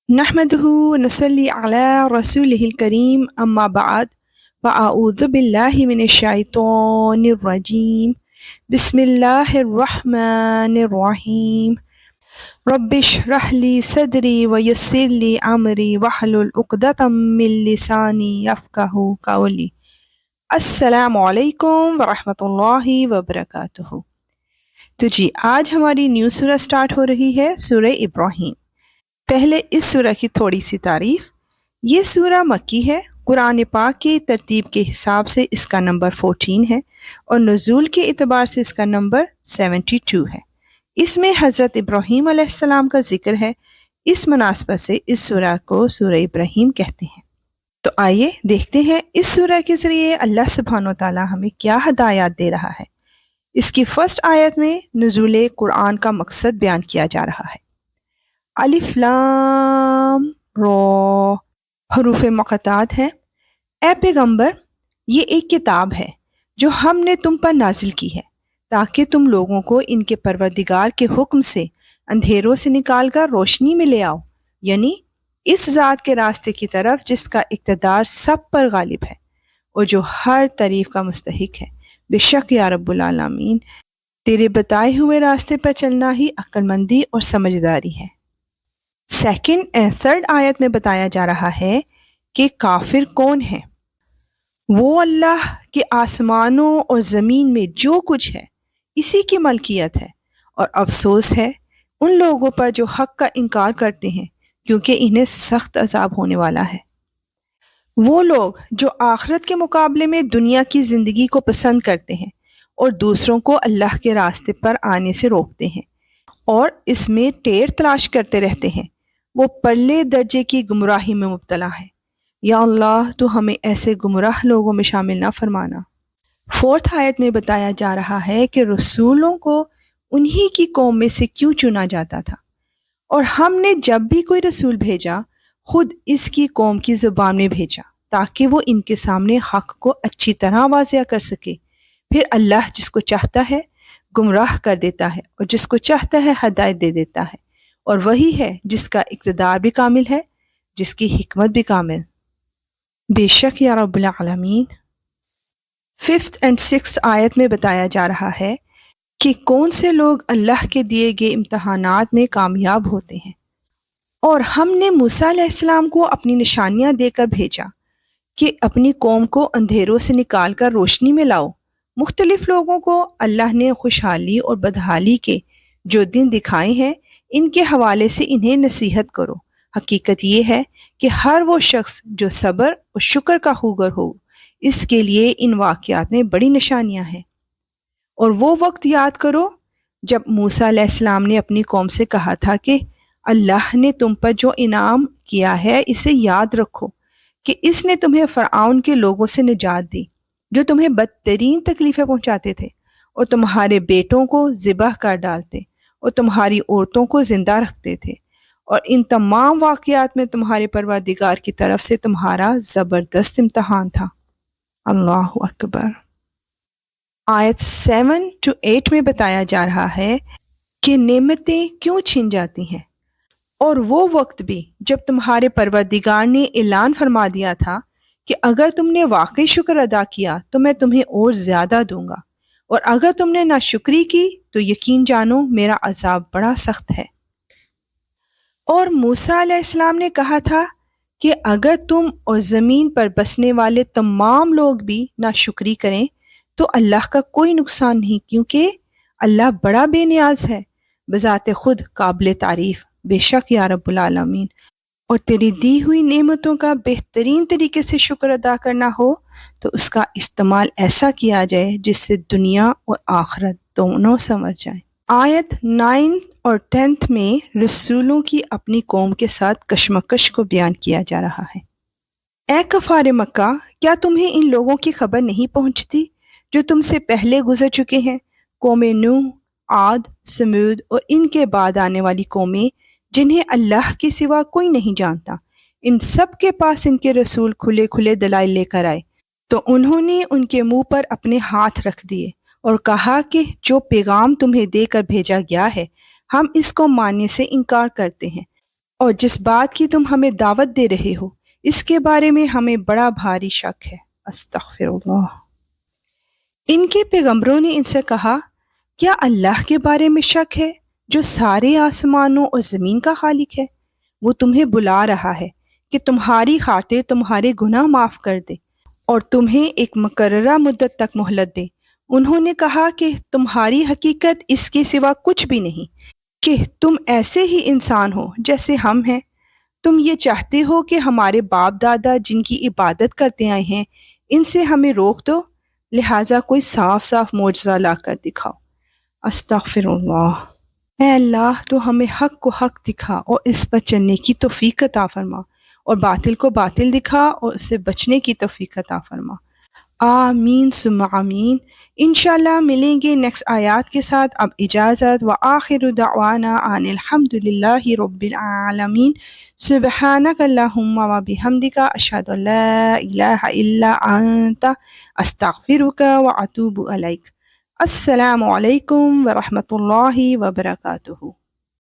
نحمده ونصلي على رسوله الكريم أما بعد فأعوذ بالله من الشيطان الرجيم بسم الله الرحمن الرحيم رب اشرح لي صدري ويسر لي أمري واحلل عقدة من لساني يفقهوا قولي السلام علیکم ورحمۃ اللہ وبرکاتہ۔ تو جی آج ہماری نیو سورہ سٹارٹ ہو رہی ہے، سورہ ابراہیم۔ پہلے اس سورہ کی تھوڑی سی تعریف۔ یہ سورہ مکی ہے، قرآن پاک کی ترتیب کے حساب سے اس کا نمبر 14 ہے اور نزول کے اعتبار سے اس کا نمبر 72 ہے۔ اس میں حضرت ابراہیم علیہ السلام کا ذکر ہے، اس مناسبت سے اس سورہ کو سورہ ابراہیم کہتے ہیں۔ تو آئیے دیکھتے ہیں اس سورہ کے ذریعے اللہ سبحانہ و تعالی ہمیں کیا ہدایات دے رہا ہے۔ اس کی فرسٹ آیت میں نزول قرآن کا مقصد بیان کیا جا رہا ہے۔ الف لام را حروف مقطعات ہیں۔ اے پیغمبر، یہ ایک کتاب ہے جو ہم نے تم پر نازل کی ہے تاکہ تم لوگوں کو ان کے پروردگار کے حکم سے اندھیروں سے نکال کر روشنی میں لے آؤ، یعنی اس ذات کے راستے کی طرف جس کا اقتدار سب پر غالب ہے اور جو ہر تعریف کا مستحق ہے۔ بے شک یا رب العالمین، تیرے بتائے ہوئے راستے پر چلنا ہی عقل مندی اور سمجھداری ہے۔ سیکنڈ اینڈ تھرڈ آیت میں بتایا جا رہا ہے کہ کافر کون ہے۔ وہ اللہ کے آسمانوں اور زمین میں جو کچھ ہے اسی کی ملکیت ہے، اور افسوس ہے ان لوگوں پر جو حق کا انکار کرتے ہیں، کیونکہ انہیں سخت عذاب ہونے والا ہے۔ وہ لوگ جو آخرت کے مقابلے میں دنیا کی زندگی کو پسند کرتے ہیں اور دوسروں کو اللہ کے راستے پر آنے سے روکتے ہیں اور اس میں ٹیڑھ تلاش کرتے رہتے ہیں، وہ پرلے درجے کی گمراہی میں مبتلا ہے۔ یا اللہ، تو ہمیں ایسے گمراہ لوگوں میں شامل نہ فرمانا۔ فورتھ آیت میں بتایا جا رہا ہے کہ رسولوں کو انہی کی قوم میں سے کیوں چنا جاتا تھا، اور ہم نے جب بھی کوئی رسول بھیجا خود اس کی قوم کی زبان میں بھیجا تاکہ وہ ان کے سامنے حق کو اچھی طرح واضح کر سکے۔ پھر اللہ جس کو چاہتا ہے گمراہ کر دیتا ہے اور جس کو چاہتا ہے ہدایت دے دیتا ہے، اور وہی ہے جس کا اقتدار بھی کامل ہے، جس کی حکمت بھی کامل۔ بے شک یا رب العالمین۔ ففتھ اینڈ سکسth آیت میں بتایا جا رہا ہے کہ کون سے لوگ اللہ کے دیے گئے امتحانات میں کامیاب ہوتے ہیں۔ اور ہم نے موسیٰ علیہ السلام کو اپنی نشانیاں دے کر بھیجا کہ اپنی قوم کو اندھیروں سے نکال کر روشنی میں لاؤ۔ مختلف لوگوں کو اللہ نے خوشحالی اور بدحالی کے جو دن دکھائے ہیں، ان کے حوالے سے انہیں نصیحت کرو۔ حقیقت یہ ہے کہ ہر وہ شخص جو صبر اور شکر کا خوگر ہو، اس کے لیے ان واقعات میں بڑی نشانیاں ہیں۔ اور وہ وقت یاد کرو جب موسیٰ علیہ السلام نے اپنی قوم سے کہا تھا کہ اللہ نے تم پر جو انعام کیا ہے اسے یاد رکھو، کہ اس نے تمہیں فرعون کے لوگوں سے نجات دی جو تمہیں بدترین تکلیفیں پہنچاتے تھے اور تمہارے بیٹوں کو ذبح کر ڈالتے اور تمہاری عورتوں کو زندہ رکھتے تھے، اور ان تمام واقعات میں تمہارے پروردگار کی طرف سے تمہارا زبردست امتحان تھا۔ اللہ اکبر۔ آیت 7 to 8 میں بتایا جا رہا ہے کہ نعمتیں کیوں چھن جاتی ہیں، اور وہ وقت بھی جب تمہارے پروردگار نے اعلان فرما دیا تھا کہ اگر تم نے واقعی شکر ادا کیا تو میں تمہیں اور زیادہ دوں گا، اور اگر تم نے ناشکری کی تو یقین جانو میرا عذاب بڑا سخت ہے۔ اور موسیٰ علیہ السلام نے کہا تھا کہ اگر تم اور زمین پر بسنے والے تمام لوگ بھی ناشکری کریں تو اللہ کا کوئی نقصان نہیں، کیونکہ اللہ بڑا بے نیاز ہے، بذات خود قابل تعریف۔ بے شک یا رب العالمین، اور تیری دی ہوئی نعمتوں کا بہترین طریقے سے شکر ادا کرنا ہو تو اس کا استعمال ایسا کیا جائے جس سے دنیا اور آخرت دونوں سنور جائیں۔ آیت 9 اور 10 میں رسولوں کی اپنی قوم کے ساتھ کشمکش کو بیان کیا جا رہا ہے۔ اے کفار مکہ، کیا تمہیں ان لوگوں کی خبر نہیں پہنچتی جو تم سے پہلے گزر چکے ہیں، قوم نوح، عاد، سمود اور ان کے بعد آنے والی قومیں جنہیں اللہ کے سوا کوئی نہیں جانتا؟ ان سب کے پاس ان کے رسول کھلے کھلے دلائل لے کر آئے تو انہوں نے ان کے منہ پر اپنے ہاتھ رکھ دیے اور کہا کہ جو پیغام تمہیں دے کر بھیجا گیا ہے ہم اس کو ماننے سے انکار کرتے ہیں، اور جس بات کی تم ہمیں دعوت دے رہے ہو اس کے بارے میں ہمیں بڑا بھاری شک ہے۔ استغفر اللہ۔ ان کے پیغمبروں نے ان سے کہا، کیا اللہ کے بارے میں شک ہے جو سارے آسمانوں اور زمین کا خالق ہے؟ وہ تمہیں بلا رہا ہے کہ تمہاری خاطر تمہارے گناہ معاف کر دے اور تمہیں ایک مقررہ مدت تک مہلت دے۔ انہوں نے کہا کہ تمہاری حقیقت اس کے سوا کچھ بھی نہیں، کہ تم ایسے ہی انسان ہو جیسے ہم ہیں۔ تم یہ چاہتے ہو کہ ہمارے باپ دادا جن کی عبادت کرتے آئے ہیں ان سے ہمیں روک دو، لہٰذا کوئی صاف صاف معجزہ لا کر دکھاؤ۔ استغفر اللہ۔ اے اللہ تو ہمیں حق کو حق دکھا اور اس پر چلنے کی توفیق عطا فرما، اور باطل کو باطل دکھا اور اس سے بچنے کی توفیق عطا فرما۔ آمین ثم آمین۔ انشاءاللہ ملیں گے نیکسٹ آیات کے ساتھ۔ اب اجازت، وآخر دعوانا ان الحمد للہ رب العالمین۔ سبحانک اللہم وبحمدک، اشہد ان لا الہ الا انت، استغفرک واتوب الیک۔ السلام علیکم ورحمۃ اللہ وبرکاتہ۔